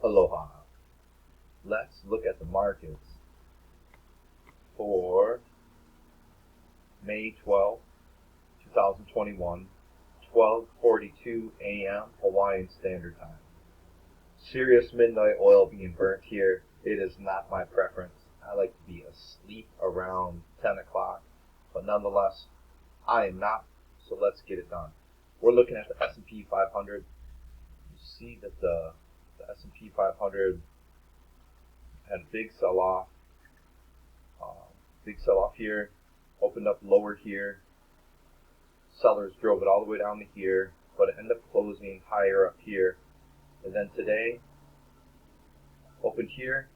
Aloha. Let's look at the markets for May 12th, 2021, 12:42 a.m. Hawaiian Standard Time. Serious midnight oil being burnt here. It is not my preference. I like to be asleep around 10 o'clock, but nonetheless, I am not, so let's get it done. We're looking at the S&P 500. You see that the S&P 500 had a big sell-off. Big sell-off here, opened up lower here. Sellers drove it all the way down to here, but it ended up closing higher up here. And then today, opened here,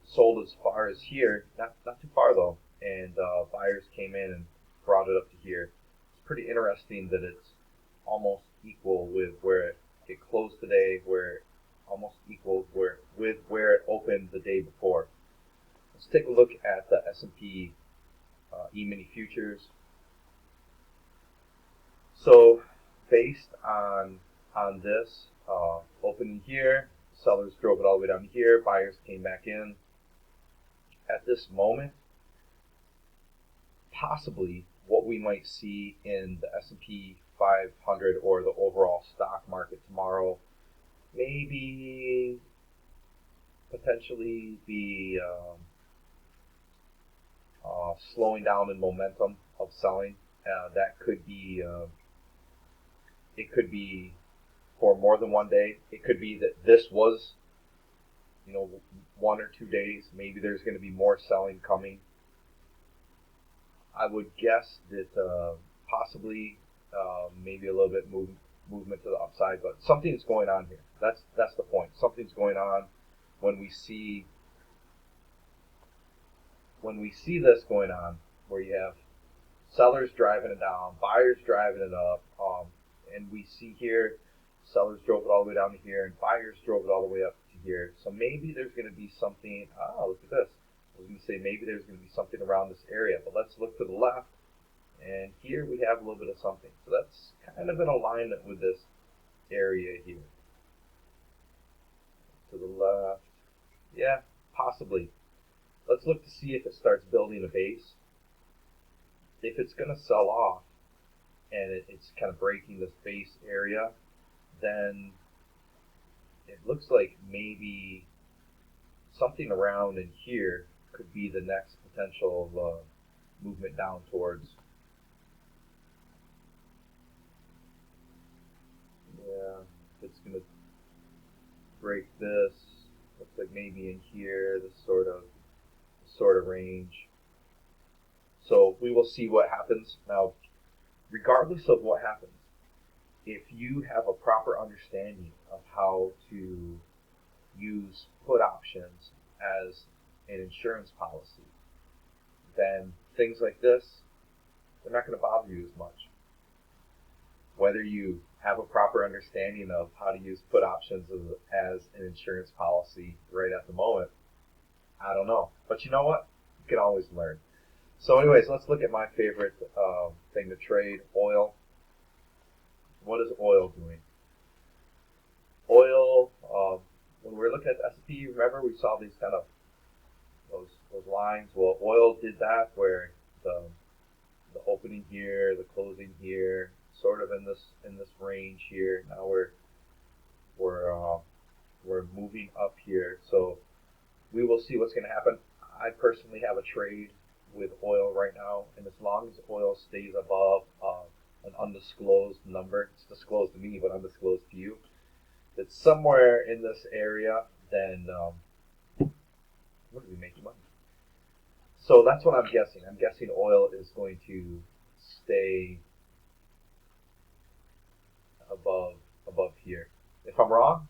sold as far as here, not too far though, and buyers came in and brought it up to here. It's pretty interesting that it's almost equal with where it closed today, where almost equal with where it opened the day before. Let's take a look at the S&P E-mini futures. So based on this, opening here, sellers drove it all the way down to here, buyers came back in. At this moment, possibly what we might see in the S&P 500 or the overall stock market tomorrow, maybe potentially the slowing down in momentum of selling. That could be, it could be for more than one day. It could be that this was, 1 or 2 days. Maybe there's going to be more selling coming. I would guess that possibly maybe a little bit movement to the upside, but something's going on here. That's the point. Something's going on when we see this going on, where you have sellers driving it down, buyers driving it up, and we see here sellers drove it all the way down to here, and buyers drove it all the way up to here. So maybe there's going to be something. Look at this. I was going to say maybe there's going to be something around this area, but let's look to the left, and here we have a little bit of something. So that's kind of in alignment with this area here. To the left, yeah, possibly. Let's look to see if it starts building a base. If it's going to sell off and it's kind of breaking this base area, then it looks like maybe something around in here could be the next potential movement down towards. Yeah, it's going to break this. Looks like maybe in here, this sort of range. So we will see what happens. Now, regardless of what happens, if you have a proper understanding of how to use put options as an insurance policy, then things like this, they're not going to bother you as much. Whether you have a proper understanding of how to use put options as an insurance policy right at the moment, I don't know. But you know what? You can always learn. So anyways, let's look at my favorite thing to trade, oil. What is oil doing? Oil, when we were looking at the S&P, remember we saw these kind of those lines. Well, oil did that where the opening here, the closing here, sort of in this range here. Now we're moving up here, so we will see what's going to happen. I personally have a trade with oil right now, and as long as oil stays above an undisclosed number, it's disclosed to me but undisclosed to you, it's somewhere in this area, then what are we making money? So that's what I'm guessing. I'm guessing oil is going to stay above here. If I'm wrong,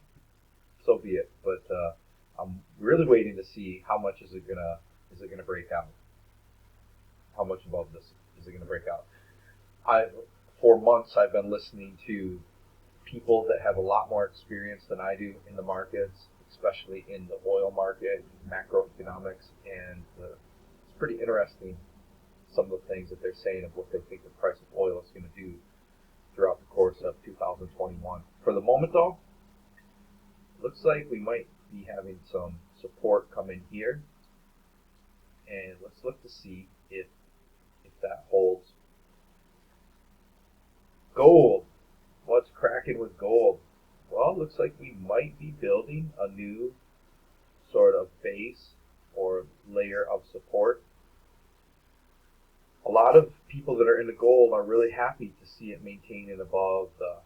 so be it. But I'm really waiting to see how much is it gonna break out. How much above this is it gonna break out? For months I've been listening to people that have a lot more experience than I do in the markets, especially in the oil market, macroeconomics, and it's pretty interesting some of the things that they're saying of what they think the price of oil is going to do throughout the course of 2021. For the moment though, looks like we might be having some support come in here, and let's look to see if that holds. Gold. What's cracking with gold? Well, it looks like we might be building a new sort of base or layer of support. A lot of people that are into gold are really happy to see it maintaining above the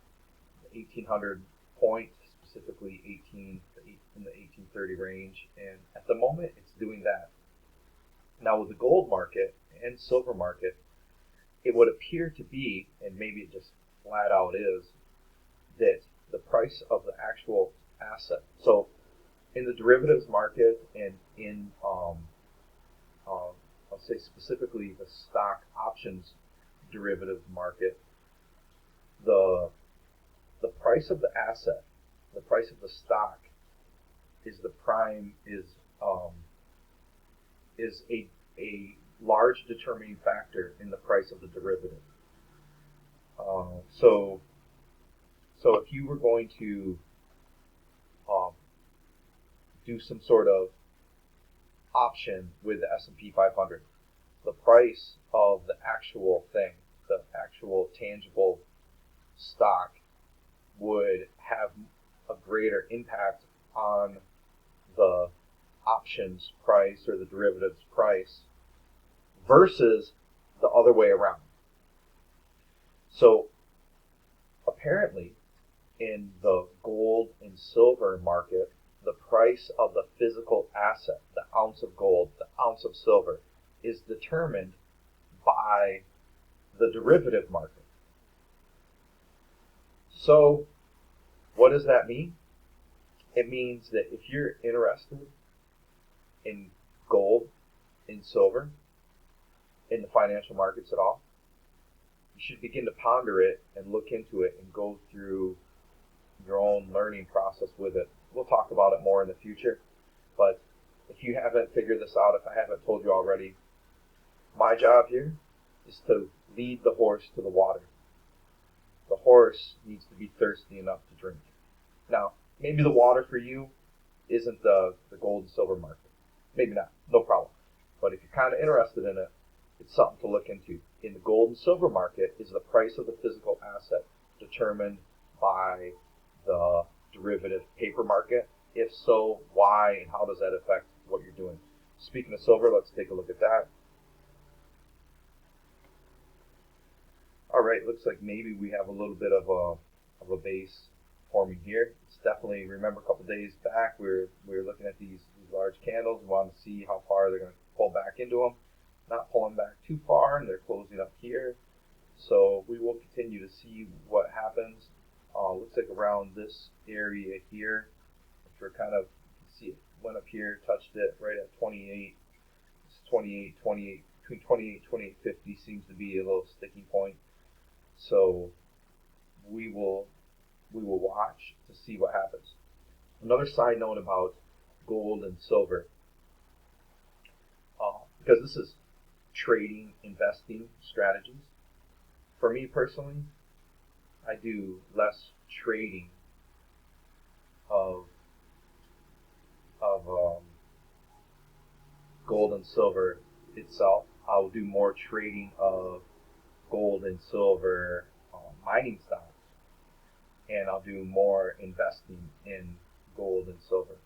1800 point, specifically 18 in the 1830 range, and at the moment it's doing that. Now with the gold market and silver market, it would appear to be, and maybe it just flat out is, that the price of the actual asset. So in the derivatives market and in I'll say specifically the stock options derivatives market, the price of the asset, the price of the stock, is the prime is a large determining factor in the price of the derivative. So if you were going to do some sort of option with the S&P 500, the price of the actual thing, the actual tangible stock, would have a greater impact on the options price or the derivatives price versus the other way around. So apparently in the gold and silver market, the price of the physical asset, the ounce of gold, the ounce of silver, is determined by the derivative market. So what does that mean? It means that if you're interested in gold, in silver, in the financial markets at all, you should begin to ponder it and look into it and go through your own learning process with it. We'll talk about it more in the future, but if you haven't figured this out, if I haven't told you already, my job here is to lead the horse to the water. The horse needs to be thirsty enough to drink. Now, maybe the water for you isn't the gold and silver market. Maybe not, no problem. But if you're kind of interested in it, it's something to look into. In the gold and silver market, is the price of the physical asset determined by the derivative paper market? If so, why, and how does that affect what you're doing? Speaking of silver, let's take a look at that. All right, looks like maybe we have a little bit of a base forming here. It's definitely, remember a couple days back we were looking at these large candles. We wanted to see how far they're going to pull back into them. Not pulling back too far, and they're closing up here. So we will continue to see what happens. Looks like around this area here, which we're kind of, see it went up here, touched it right at 28. It's 28, between 28 and 28.50 seems to be a little sticking point. So we will watch to see what happens. Another side note about gold and silver, because this is trading, investing strategies. For me personally, I do less trading of gold and silver itself. I'll do more trading of gold and silver mining stocks, and I'll do more investing in gold and silver.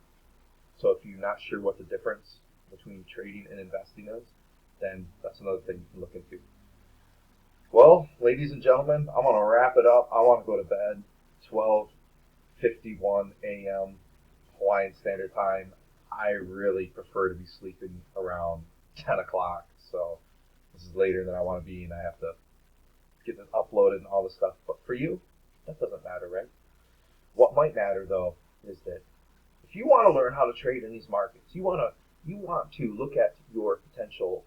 So if you're not sure what the difference between trading and investing is, then that's another thing you can look into. Well, ladies and gentlemen, I'm going to wrap it up. I want to go to bed. 12:51 a.m. Hawaiian Standard Time. I really prefer to be sleeping around 10 o'clock. So this is later than I want to be, and I have to get it uploaded and all this stuff. But for you, that doesn't matter, right? What might matter, though, is that if you want to learn how to trade in these markets, you want to look at your potential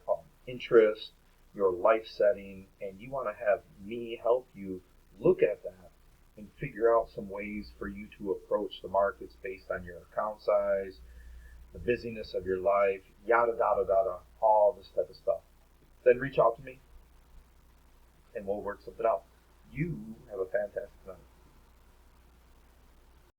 interest, your life setting, and you want to have me help you look at that and figure out some ways for you to approach the markets based on your account size, the busyness of your life, yada, yada, yada, all this type of stuff. Then reach out to me and we'll work something out. You have a fantastic night.